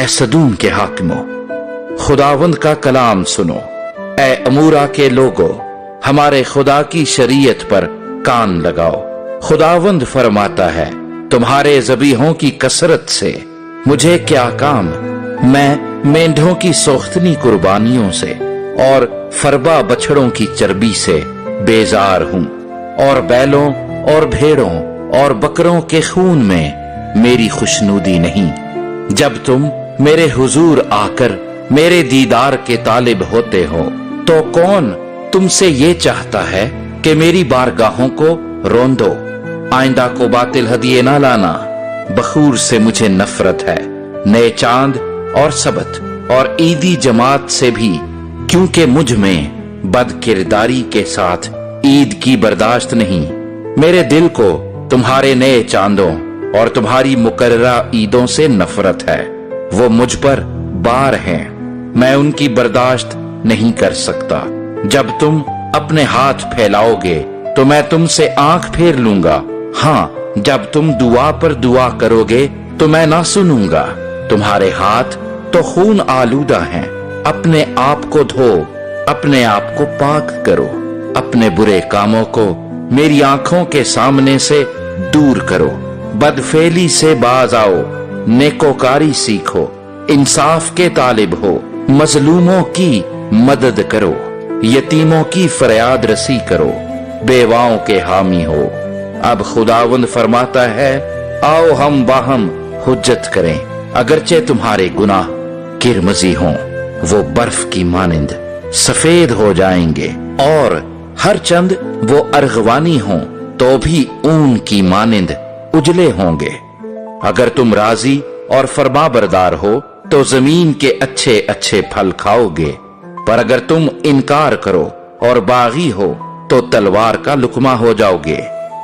सदूम के हाकिमों, खुदावंद का कलाम सुनो। ए अमूरा के लोगों, हमारे खुदा की शरीयत पर कान लगाओ। खुदावंद फरमाता है, तुम्हारे ज़बीहों की कसरत से मुझे क्या काम। मैं मेंढों की सोख्तनी कुर्बानियों से और फरबा बछड़ों की चर्बी से बेजार हूँ, और बैलों और भेड़ों और बकरों के खून में मेरी खुशनुदी नहीं। जब तुम मेरे हुजूर आकर मेरे दीदार के तालिब होते हो, तो कौन तुमसे ये चाहता है कि मेरी बारगाहों को रोंदो। आइंदा को बातिल हदिये ना लाना, बखूर से मुझे नफरत है। नए चांद और सबत और ईदी जमात से भी, क्योंकि मुझ में बदकिरदारी के साथ ईद की बर्दाश्त नहीं। मेरे दिल को तुम्हारे नए चांदों और तुम्हारी मुकर्ररा ईदों से नफरत है। वो मुझ पर बार हैं, मैं उनकी बर्दाश्त नहीं कर सकता। जब तुम अपने हाथ फैलाओगे तो मैं तुमसे आंख फेर लूंगा। हाँ, जब तुम दुआ पर दुआ करोगे तो मैं ना सुनूंगा। तुम्हारे हाथ तो खून आलूदा हैं। अपने आप को धो, अपने आप को पाक करो। अपने बुरे कामों को मेरी आंखों के सामने से दूर करो। बदफेली से बाज आओ, नेकोकारी सीखो, इंसाफ के तालिब हो, मजलूमों की मदद करो, यतीमों की फरियाद रसी करो, बेवाओं के हामी हो। अब खुदावंद फरमाता है, आओ हम बाहम हुज्जत करें। अगरचे तुम्हारे गुनाह किरमजी हों, वो बर्फ की मानिंद सफेद हो जाएंगे, और हर चंद वो अर्गवानी हों तो भी ऊन की मानिंद उजले होंगे। अगर तुम राजी और फरमाबरदार हो तो जमीन के अच्छे अच्छे फल खाओगे, पर अगर तुम इनकार करो और बागी हो तो तलवार का लुकमा हो जाओगे,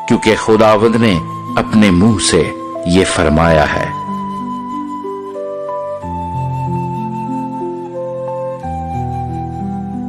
क्योंकि खुदावंद ने अपने मुंह से ये फरमाया है।